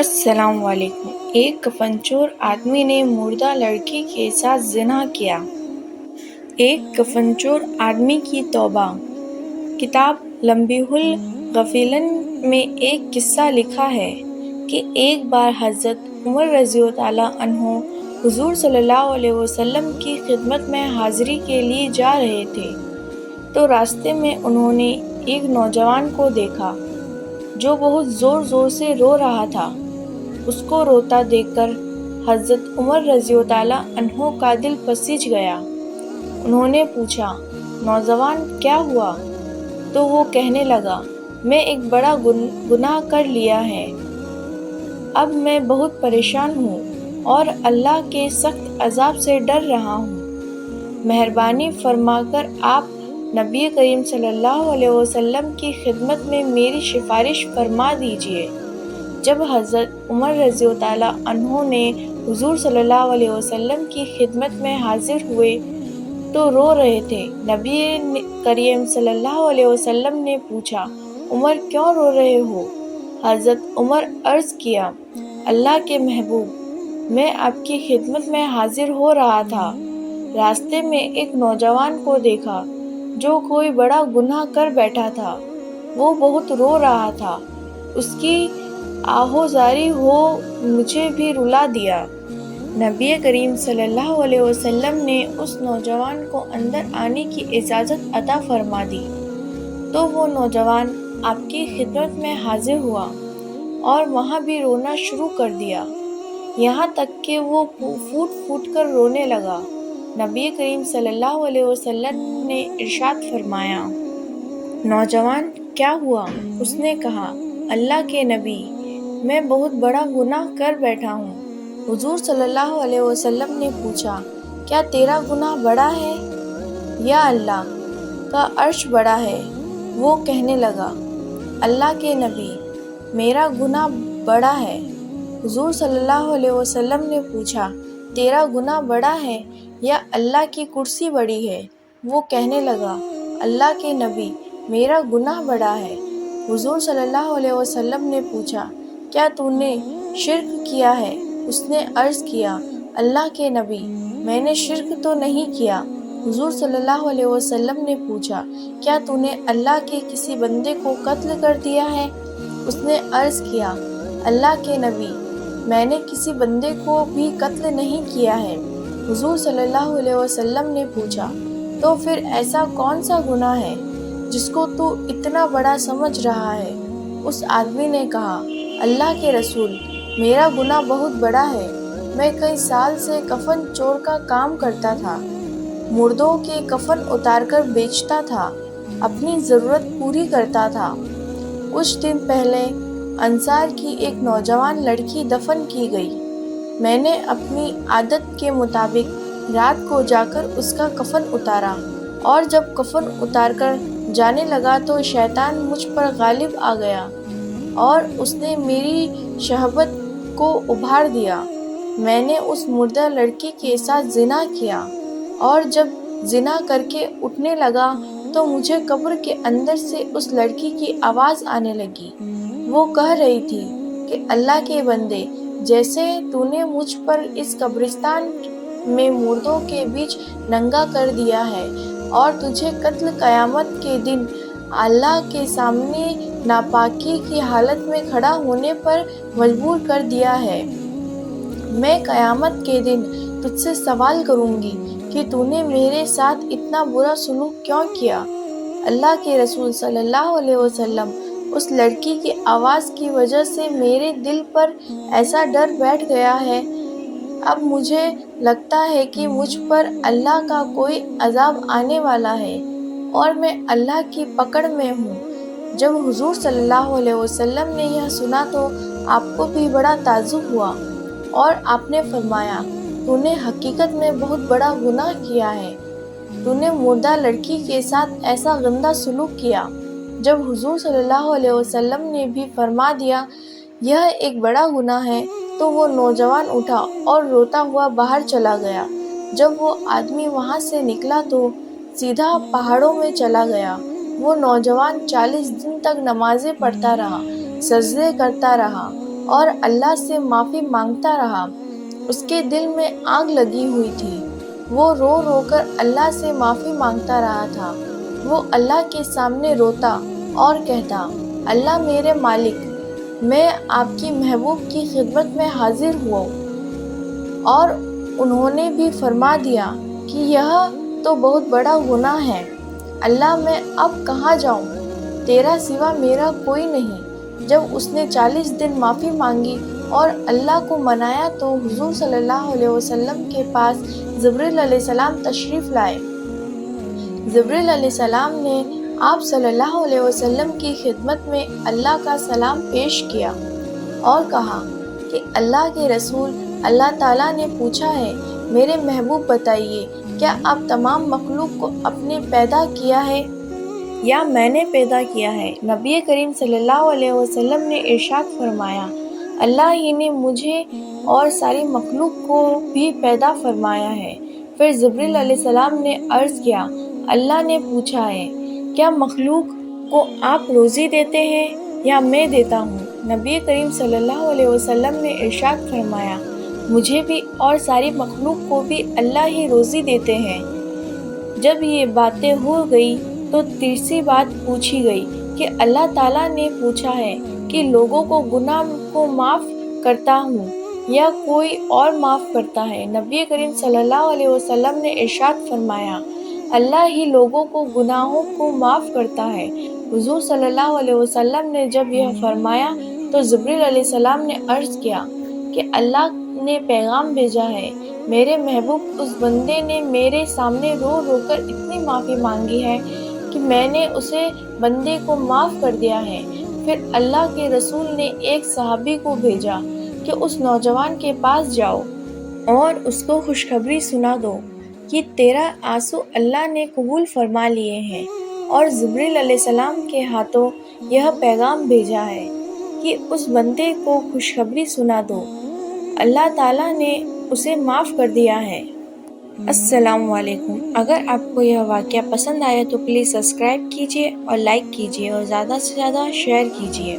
السلام علیکم۔ ایک کفن چور آدمی نے مردہ لڑکی کے ساتھ زنا کیا۔ ایک کفن چور آدمی کی توبہ۔ کتاب لمبیہ الغفلین میں ایک قصہ لکھا ہے کہ ایک بار حضرت عمر رضی اللہ عنہ حضور صلی اللہ علیہ وسلم کی خدمت میں حاضری کے لیے جا رہے تھے تو راستے میں انہوں نے ایک نوجوان کو دیکھا جو بہت زور زور سے رو رہا تھا۔ اس کو روتا دیکھ کر حضرت عمر رضی اللہ عنہ کا دل پسیج گیا۔ انہوں نے پوچھا، نوجوان کیا ہوا؟ تو وہ کہنے لگا، میں ایک بڑا گناہ کر لیا ہے۔ اب میں بہت پریشان ہوں اور اللہ کے سخت عذاب سے ڈر رہا ہوں۔ مہربانی فرما کر آپ نبی کریم صلی اللہ علیہ وسلم کی خدمت میں میری سفارش فرما دیجیے۔ جب حضرت عمر رضی اللہ عنہ نے حضور صلی اللہ علیہ وسلم کی خدمت میں حاضر ہوئے تو رو رہے تھے۔ نبی کریم صلی اللہ علیہ وسلم نے پوچھا، عمر کیوں رو رہے ہو؟ حضرت عمر عرض کیا، اللہ کے محبوب، میں آپ کی خدمت میں حاضر ہو رہا تھا۔ راستے میں ایک نوجوان کو دیکھا جو کوئی بڑا گناہ کر بیٹھا تھا۔ وہ بہت رو رہا تھا۔ اس کی آہوزاری ہو مجھے بھی رلا دیا۔ نبی کریم صلی اللہ علیہ وسلم نے اس نوجوان کو اندر آنے کی اجازت عطا فرما دی تو وہ نوجوان آپ کی خدمت میں حاضر ہوا اور وہاں بھی رونا شروع کر دیا، یہاں تک کہ وہ پھوٹ پھوٹ کر رونے لگا۔ نبی کریم صلی اللہ علیہ وسلم نے ارشاد فرمایا، نوجوان کیا ہوا؟ اس نے کہا، اللہ کے نبی، میں بہت بڑا گناہ کر بیٹھا ہوں۔ حضور صلی اللہ علیہ وسلم نے پوچھا، کیا تیرا گناہ بڑا ہے یا اللہ کا عرش بڑا ہے؟ وہ کہنے لگا، اللہ کے نبی، میرا گناہ بڑا ہے۔ حضور صلی اللہ علیہ وسلم نے پوچھا، تیرا گناہ بڑا ہے یا اللہ کی کرسی بڑی ہے؟ وہ کہنے لگا، اللہ کے نبی، میرا گناہ بڑا ہے۔ حضور صلی اللہ علیہ وسلم نے پوچھا، کیا تو نے شرک کیا ہے؟ اس نے عرض کیا، اللہ کے نبی، میں نے شرک تو نہیں کیا۔ حضور صلی اللہ علیہ وسلم نے پوچھا، کیا تو نے اللہ کے کسی بندے کو قتل کر دیا ہے؟ اس نے عرض کیا، اللہ کے نبی، میں نے کسی بندے کو بھی قتل نہیں کیا ہے۔ حضور صلی اللہ علیہ وسلم نے پوچھا، تو پھر ایسا کون سا گناہ ہے جس کو تو اتنا بڑا سمجھ رہا ہے؟ اس آدمی نے کہا، اللہ کے رسول، میرا گناہ بہت بڑا ہے۔ میں کئی سال سے کفن چور کا کام کرتا تھا، مردوں کے کفن اتار کر بیچتا تھا، اپنی ضرورت پوری کرتا تھا۔ کچھ دن پہلے انصار کی ایک نوجوان لڑکی دفن کی گئی۔ میں نے اپنی عادت کے مطابق رات کو جا کر اس کا کفن اتارا، اور جب کفن اتار کر جانے لگا تو شیطان مجھ پر غالب آ گیا اور اس نے میری شہوت کو ابھار دیا۔ میں نے اس مردہ لڑکی کے ساتھ زنا کیا، اور جب زنا کر کے اٹھنے لگا تو مجھے قبر کے اندر سے اس لڑکی کی آواز آنے لگی۔ وہ کہہ رہی تھی کہ اللہ کے بندے، جیسے تو نے مجھ پر اس قبرستان میں مردوں کے بیچ ننگا کر دیا ہے اور تجھے قتل قیامت کے دن اللہ کے سامنے ناپاکی کی حالت میں کھڑا ہونے پر مجبور کر دیا ہے، میں قیامت کے دن تجھ سے سوال کروں گی کہ تو نے میرے ساتھ اتنا برا سلوک کیوں کیا؟ اللہ کے رسول صلی اللہ علیہ وسلم، اس لڑکی کی آواز کی وجہ سے میرے دل پر ایسا ڈر بیٹھ گیا ہے، اب مجھے لگتا ہے کہ مجھ پر اللہ کا کوئی عذاب آنے والا ہے اور میں اللہ کی پکڑ میں ہوں۔ جب حضور صلی اللہ علیہ وسلم نے یہ سنا تو آپ کو بھی بڑا تعجب ہوا اور آپ نے فرمایا، تو نے حقیقت میں بہت بڑا گناہ کیا ہے، تو نے مردہ لڑکی کے ساتھ ایسا گندا سلوک کیا۔ جب حضور صلی اللہ علیہ وسلم نے بھی فرما دیا یہ ایک بڑا گناہ ہے تو وہ نوجوان اٹھا اور روتا ہوا باہر چلا گیا۔ جب وہ آدمی وہاں سے نکلا تو سیدھا پہاڑوں میں چلا گیا۔ وہ نوجوان 40 دن تک نمازیں پڑھتا رہا، سجدے کرتا رہا اور اللہ سے معافی مانگتا رہا۔ اس کے دل میں آگ لگی ہوئی تھی، وہ رو رو کر اللہ سے معافی مانگتا رہا تھا۔ وہ اللہ کے سامنے روتا اور کہتا، اللہ میرے مالک، میں آپ کی محبوب کی خدمت میں حاضر ہوں، اور انہوں نے بھی فرما دیا کہ یہ تو بہت بڑا گناہ ہے۔ اللہ میں اب کہاں جاؤں؟ تیرا سوا میرا کوئی نہیں۔ جب اس نے 40 دن معافی مانگی اور اللہ کو منایا تو حضور صلی اللہ علیہ وسلم کے پاس جبرائیل علیہ السلام تشریف لائے۔ جبرائیل علیہ السلام نے آپ صلی اللہ علیہ وسلم کی خدمت میں اللہ کا سلام پیش کیا اور کہا کہ اللہ کے رسول، اللہ تعالیٰ نے پوچھا ہے، میرے محبوب بتائیے، کیا آپ تمام مخلوق کو اپنے پیدا کیا ہے یا میں نے پیدا کیا ہے؟ نبی کریم صلی اللہ علیہ وسلم نے ارشاد فرمایا، اللہ ہی نے مجھے اور ساری مخلوق کو بھی پیدا فرمایا ہے۔ پھر جبرائیل علیہ السلام نے عرض کیا، اللہ نے پوچھا ہے، کیا مخلوق کو آپ روزی دیتے ہیں یا میں دیتا ہوں؟ نبی کریم صلی اللہ علیہ وسلم نے ارشاد فرمایا، مجھے بھی اور ساری مخلوق کو بھی اللہ ہی روزی دیتے ہیں۔ جب یہ باتیں ہو گئی تو تیسری بات پوچھی گئی کہ اللہ تعالیٰ نے پوچھا ہے کہ لوگوں کو گناہ کو معاف کرتا ہوں یا کوئی اور معاف کرتا ہے؟ نبی کریم صلی اللہ علیہ وسلم نے ارشاد فرمایا، اللہ ہی لوگوں کو گناہوں کو معاف کرتا ہے۔ حضور صلی اللہ علیہ وسلم نے جب یہ فرمایا تو جبرائیل علیہ السلام نے عرض کیا کہ اللہ نے پیغام بھیجا ہے، میرے محبوب اس بندے نے میرے سامنے رو رو کر اتنی معافی مانگی ہے کہ میں نے اسے بندے کو معاف کر دیا ہے۔ پھر اللہ کے رسول نے ایک صحابی کو بھیجا کہ اس نوجوان کے پاس جاؤ اور اس کو خوشخبری سنا دو کہ تیرا آنسو اللہ نے قبول فرما لیے ہیں، اور جبرائیل علیہ السلام کے ہاتھوں یہ پیغام بھیجا ہے کہ اس بندے کو خوشخبری سنا دو، اللہ تعالیٰ نے اسے معاف کر دیا ہے۔ السلام علیکم۔ اگر آپ کو یہ واقعہ پسند آیا تو پلیز سبسکرائب کیجیے اور لائک کیجیے اور زیادہ سے زیادہ شیئر کیجیے۔